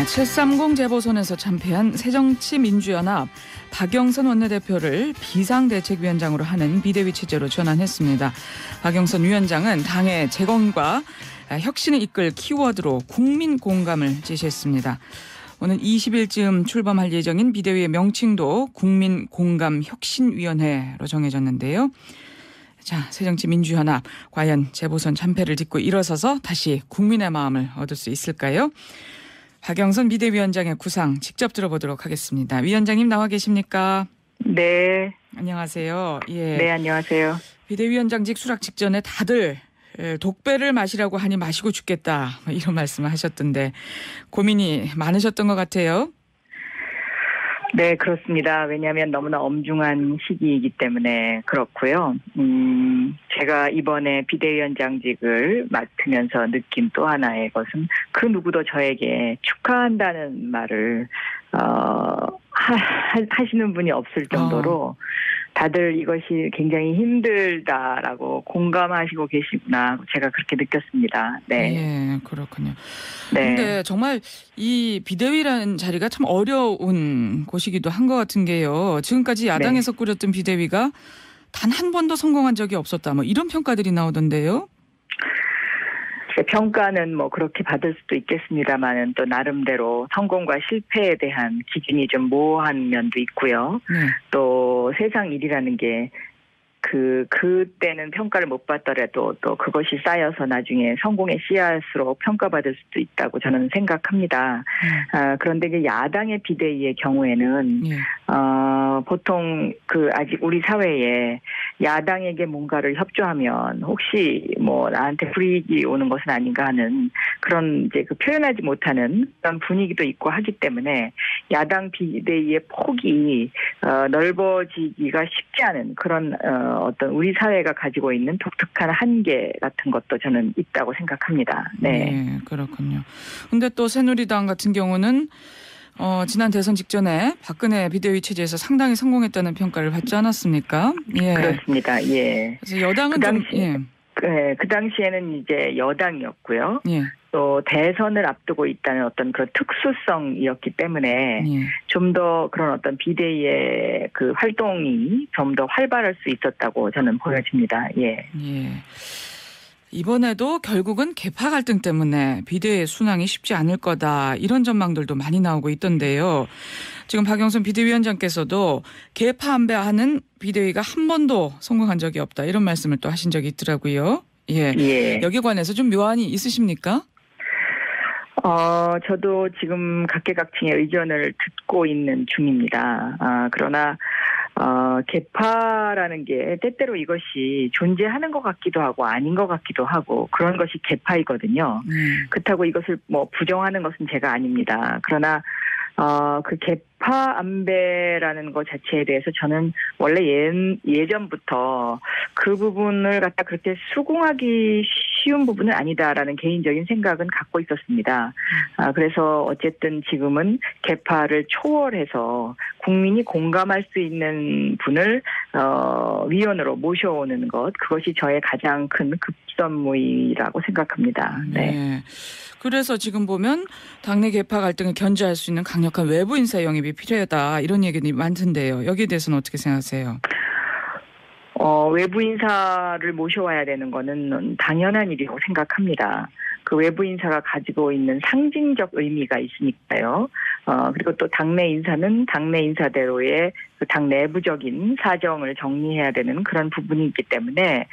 730 재보선에서 참패한 새정치민주연합 박영선 원내대표를 비상대책위원장으로 하는 비대위 체제로 전환했습니다. 박영선 위원장은 당의 재건과 혁신을 이끌 키워드로 국민 공감을 제시했습니다. 오늘 20일쯤 출범할 예정인 비대위의 명칭도 국민공감혁신위원회로 정해졌는데요. 자, 새정치민주연합 과연 재보선 참패를 딛고 일어서서 다시 국민의 마음을 얻을 수 있을까요? 박영선 비대위원장의 구상 직접 들어보도록 하겠습니다. 위원장님 나와 계십니까? 네. 안녕하세요. 예. 네, 안녕하세요. 비대위원장직 수락 직전에 다들 독배를 마시라고 하니 마시고 죽겠다 이런 말씀을 하셨던데 고민이 많으셨던 것 같아요. 네, 그렇습니다. 왜냐하면 너무나 엄중한 시기이기 때문에 그렇고요. 제가 이번에 비대위원장직을 맡으면서 느낀 또 하나의 것은 그 누구도 저에게 축하한다는 말을 하시는 분이 없을 정도로 다들 이것이 굉장히 힘들다라고 공감하시고 계시구나. 제가 그렇게 느꼈습니다. 네. 예, 그렇군요. 네. 근데 정말 이 비대위라는 자리가 참 어려운 곳이기도 한 것 같은 게요. 지금까지 야당에서 꾸렸던 비대위가 단 한 번도 성공한 적이 없었다. 뭐 이런 평가들이 나오던데요. 평가는 뭐 그렇게 받을 수도 있겠습니다만은 또 나름대로 성공과 실패에 대한 기준이 좀 모호한 면도 있고요. 또 세상 일이라는 게 그때는 평가를 못 받더라도 또 그것이 쌓여서 나중에 성공의 씨앗으로 평가받을 수도 있다고 저는 생각합니다. 그런데 이제 야당의 비대위의 경우에는 보통 아직 우리 사회에 야당에게 뭔가를 협조하면 혹시 뭐 나한테 불이익이 오는 것은 아닌가 하는 그런 이제 표현하지 못하는 그런 분위기도 있고 하기 때문에 야당 비대위의 폭이 넓어지기가 쉽지 않은 그런 어떤 우리 사회가 가지고 있는 독특한 한계 같은 것도 저는 있다고 생각합니다. 네, 그렇군요. 근데 또 새누리당 같은 경우는 지난 대선 직전에 박근혜 비대위 체제에서 상당히 성공했다는 평가를 받지 않았습니까? 예. 그렇습니다. 예. 그래서 여당은 그 당시에는 이제 여당이었고요. 예. 또 대선을 앞두고 있다는 어떤 그런 특수성이었기 때문에 좀 더 그런 어떤 비대위의 그 활동이 좀 더 활발할 수 있었다고 저는 보여집니다. 예. 예. 이번에도 결국은 계파 갈등 때문에 비대위의 순항이 쉽지 않을 거다 이런 전망들도 많이 나오고 있던데요. 지금 박영선 비대위원장께서도 계파 안배하는 비대위가 한 번도 성공한 적이 없다 이런 말씀을 또 하신 적이 있더라고요. 예. 예. 여기에 관해서 좀 묘안이 있으십니까? 저도 지금 각계각층의 의견을 듣고 있는 중입니다. 그러나 계파라는 게 때때로 이것이 존재하는 것 같기도 하고 아닌 것 같기도 하고 그런 것이 계파이거든요. 그렇다고 이것을 뭐 부정하는 것은 제가 아닙니다. 그러나 그 계파 안배라는 것 자체에 대해서 저는 원래 예전부터 그 부분을 갖다 그렇게 수긍하기 쉬운 부분은 아니다라는 개인적인 생각은 갖고 있었습니다. 그래서 어쨌든 지금은 계파를 초월해서 국민이 공감할 수 있는 분을 위원으로 모셔오는 것 그것이 저의 가장 큰 급선무이라고 생각합니다. 네. 그래서 지금 보면 당내 계파 갈등을 견제할 수 있는 강력한 외부 인사 영입이 필요하다 이런 얘기들이 많던데요. 여기에 대해서는 어떻게 생각하세요? 외부 인사를 모셔와야 되는 거는 당연한 일이라고 생각합니다. 그 외부 인사가 가지고 있는 상징적 의미가 있으니까요. 그리고 또 당내 인사는 당내 인사대로의 그 당 내부적인 사정을 정리해야 되는 그런 부분이 있기 때문에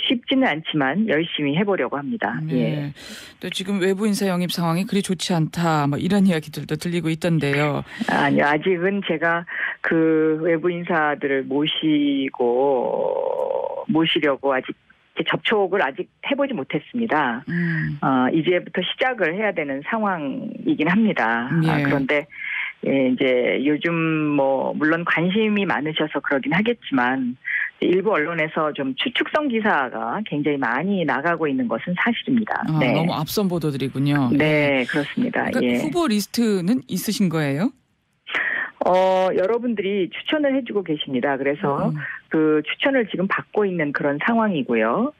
쉽지는 않지만 열심히 해보려고 합니다. 네. 예. 또 지금 외부 인사 영입 상황이 그리 좋지 않다 뭐 이런 이야기들도 들리고 있던데요. 아니요. 아직은 제가 그 외부 인사들을 모시려고 아직 접촉을 아직 해보지 못했습니다. 이제부터 시작을 해야 되는 상황이긴 합니다. 예. 그런데 이제 요즘 뭐 물론 관심이 많으셔서 그러긴 하겠지만 일부 언론에서 좀 추측성 기사가 굉장히 많이 나가고 있는 것은 사실입니다. 네. 너무 앞선 보도들이군요. 네, 그렇습니다. 그러니까 예. 후보 리스트는 있으신 거예요? 여러분들이 추천을 해주고 계십니다. 그래서 그 추천을 지금 받고 있는 그런 상황이고요.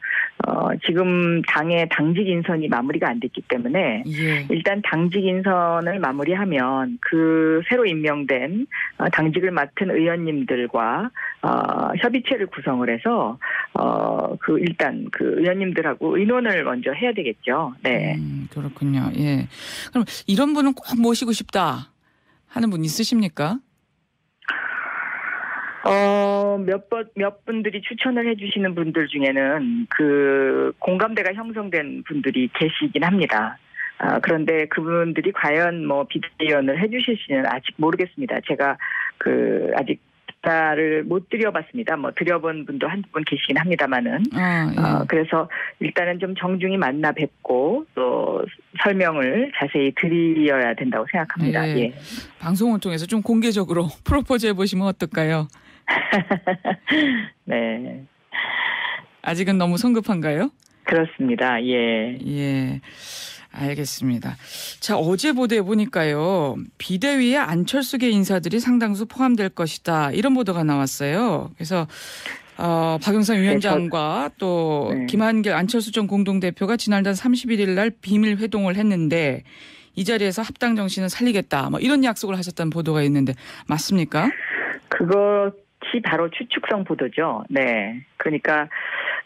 지금 당의 당직 인선이 마무리가 안 됐기 때문에 예. 일단 당직 인선을 마무리하면 그 새로 임명된 당직을 맡은 의원님들과 협의체를 구성을 해서 일단 그 의원님들하고 의논을 먼저 해야 되겠죠. 네. 그렇군요. 예. 그럼 이런 분은 꼭 모시고 싶다 하는 분 있으십니까? 몇 분들이 추천을 해주시는 분들 중에는 그 공감대가 형성된 분들이 계시긴 합니다. 그런데 그분들이 과연 뭐 비대위원을 해주실지는 아직 모르겠습니다. 제가 아직 전화를 못 드려봤습니다. 뭐 드려본 분도 한 분 계시긴 합니다만은. 예. 그래서 일단은 좀 정중히 만나 뵙고 또 설명을 자세히 드려야 된다고 생각합니다. 예. 예. 방송을 통해서 좀 공개적으로 프로포즈 해보시면 어떨까요? 네. 아직은 너무 성급한가요? 그렇습니다. 예. 예. 알겠습니다. 자, 어제 보도에 보니까요. 비대위에 안철수계 인사들이 상당수 포함될 것이다. 이런 보도가 나왔어요. 그래서 박영선 위원장과 또 김한길 안철수 전 공동대표가 지난달 31일 날 비밀 회동을 했는데 이 자리에서 합당 정신을 살리겠다. 뭐 이런 약속을 하셨다는 보도가 있는데 맞습니까? 그것이 바로 추측성 보도죠. 네. 그러니까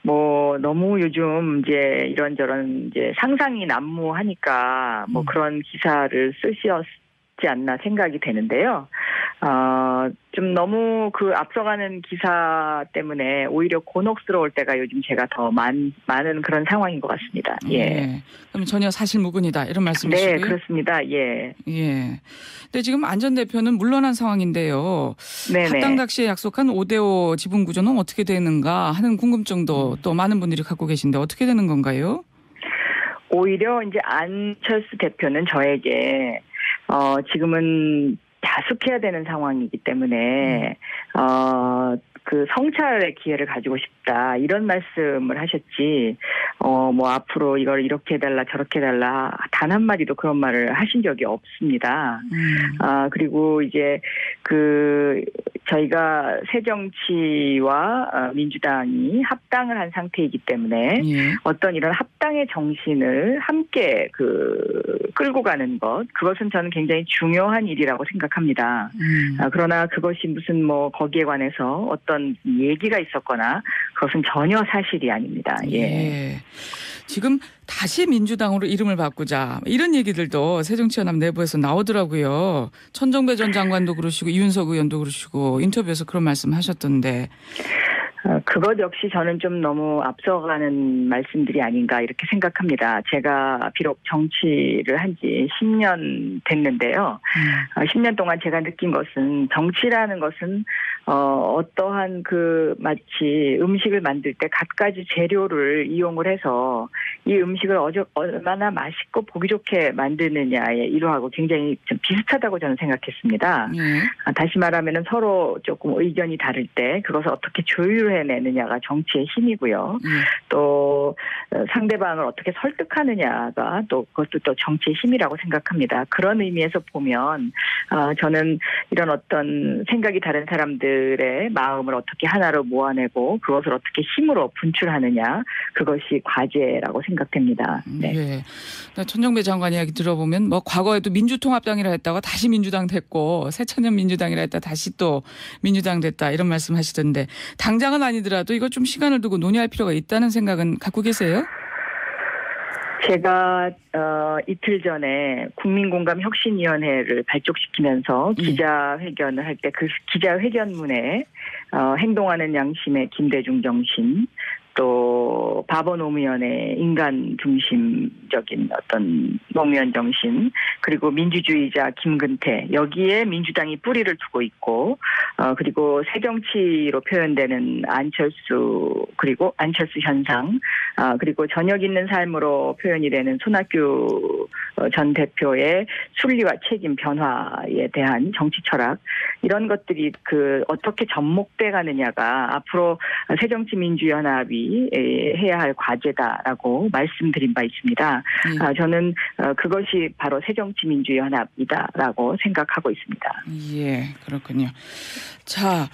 뭐 너무 요즘 이제 이런저런 이제 상상이 난무하니까 뭐 그런 기사를 쓰셨지 않나 생각이 되는데요. 좀 너무 그 앞서가는 기사 때문에 오히려 곤혹스러울 때가 요즘 제가 더 많은 그런 상황인 것 같습니다. 예. 예. 그럼 전혀 사실무근이다 이런 말씀이시고요? 네, 그렇습니다. 예. 예. 근데 지금 안 전 대표는 물러난 상황인데요. 네네. 합당 당시에 약속한 5대5 지분 구조는 어떻게 되는가 하는 궁금증도 또 많은 분들이 갖고 계신데 어떻게 되는 건가요? 오히려 이제 안철수 대표는 저에게 지금은 자숙해야 되는 상황이기 때문에 그 성찰의 기회를 가지고 싶다 이런 말씀을 하셨지 뭐 앞으로 이걸 이렇게 해달라 저렇게 해달라 단 한마디도 그런 말을 하신 적이 없습니다. 그리고 이제 저희가 새정치와 민주당이 합당을 한 상태이기 때문에 예. 어떤 이런 합당의 정신을 함께 끌고 가는 그것은 저는 굉장히 중요한 일이라고 생각합니다. 그러나 그것이 무슨 뭐 거기에 관해서 어떤 얘기가 있었거나 그것은 전혀 사실이 아닙니다. 예. 예. 지금 다시 민주당으로 이름을 바꾸자 이런 얘기들도 새정치연합 내부에서 나오더라고요. 천정배 전 장관도 그러시고 이윤석 의원도 그러시고 인터뷰에서 그런 말씀하셨던데. 그것 역시 저는 좀 너무 앞서가는 말씀들이 아닌가 이렇게 생각합니다. 제가 비록 정치를 한 지 10년 됐는데요. 10년 동안 제가 느낀 것은 정치라는 것은 어떠한 마치 음식을 만들 때 갖가지 재료를 이용을 해서 이 음식을 얼마나 맛있고 보기 좋게 만드느냐에 이러하고 굉장히 좀 비슷하다고 저는 생각했습니다. 다시 말하면 서로 조금 의견이 다를 때 그것을 어떻게 조율해내느냐가 정치의 힘이고요. 또 상대방을 어떻게 설득하느냐가 또 그것도 또 정치의 힘이라고 생각합니다. 그런 의미에서 보면 저는 이런 어떤 생각이 다른 사람들의 마음을 어떻게 하나로 모아내고 그것을 어떻게 힘으로 분출하느냐 그것이 과제라고 생각됩니다. 네. 예. 천정배 장관 이야기 들어보면 뭐 과거에도 민주통합당이라 했다가 다시 민주당 됐고 새천년 민주당이라 했다 다시 또 민주당 됐다 이런 말씀하시던데 당장은 아니더라도 이거 좀 시간을 두고 논의할 필요가 있다는 생각은 갖고 계세요? 제가 이틀 전에 국민공감혁신위원회를 발족시키면서 기자회견을 할 때 그 기자회견문에 행동하는 양심의 김대중 정신 또 바보 노무현의 인간 중심적인 어떤 노무현 정신 그리고 민주주의자 김근태 여기에 민주당이 뿌리를 두고 있고 그리고 새정치로 표현되는 안철수 그리고 안철수 현상 그리고 저녁 있는 삶으로 표현이 되는 손학규 전 대표의 순리와 책임 변화에 대한 정치 철학 이런 것들이 어떻게 접목돼 가느냐가 앞으로 새정치민주연합이 해야 할 과제다라고 말씀드린 바 있습니다. 저는 그것이 바로 새정치민주연합이다라고 생각하고 있습니다. 예, 그렇군요. 자,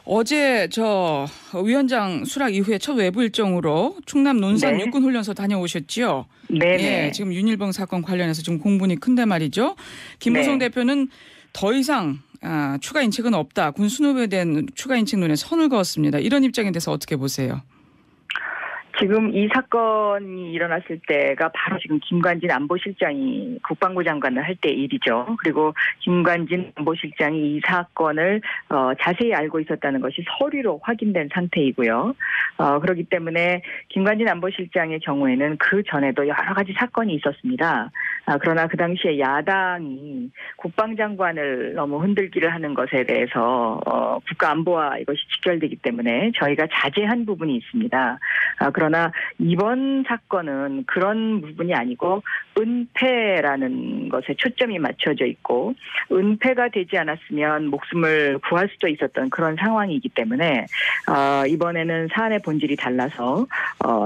어제 저 위원장 수락 이후에 첫 외부 일정으로 충남 논산 네. 육군훈련소 다녀오셨죠? 네네. 예, 지금 윤일봉 사건 관련해서 좀 공분이 큰데 말이죠. 김무성 네. 대표는 더 이상 추가 인책은 없다. 군 수뇌부에 대한 추가 인책 논에 선을 그었습니다. 이런 입장에 대해서 어떻게 보세요? 지금 이 사건이 일어났을 때가 바로 지금 김관진 안보실장이 국방부 장관을 할 때 일이죠. 그리고 김관진 안보실장이 이 사건을 자세히 알고 있었다는 것이 서류로 확인된 상태이고요. 그렇기 때문에 김관진 안보실장의 경우에는 그 전에도 여러 가지 사건이 있었습니다. 그러나 그 당시에 야당이 국방장관을 너무 흔들기를 하는 것에 대해서 국가안보와 이것이 직결되기 때문에 저희가 자제한 부분이 있습니다. 그러나 이번 사건은 그런 부분이 아니고 은폐라는 것에 초점이 맞춰져 있고 은폐가 되지 않았으면 목숨을 구할 수도 있었던 그런 상황이기 때문에 이번에는 사안의 본질이 달라서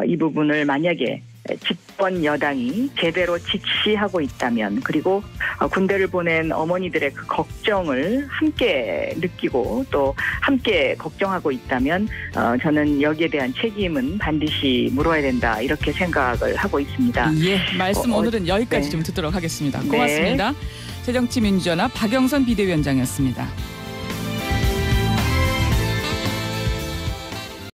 이 부분을 만약에 집권 여당이 제대로 직시하고 있다면 그리고 군대를 보낸 어머니들의 그 걱정을 함께 느끼고 또 함께 걱정하고 있다면 저는 여기에 대한 책임은 반드시 물어야 된다 이렇게 생각을 하고 있습니다. 예, 말씀 오늘은 여기까지 좀 듣도록 하겠습니다. 고맙습니다. 새정치민주연합 박영선 비대위원장이었습니다.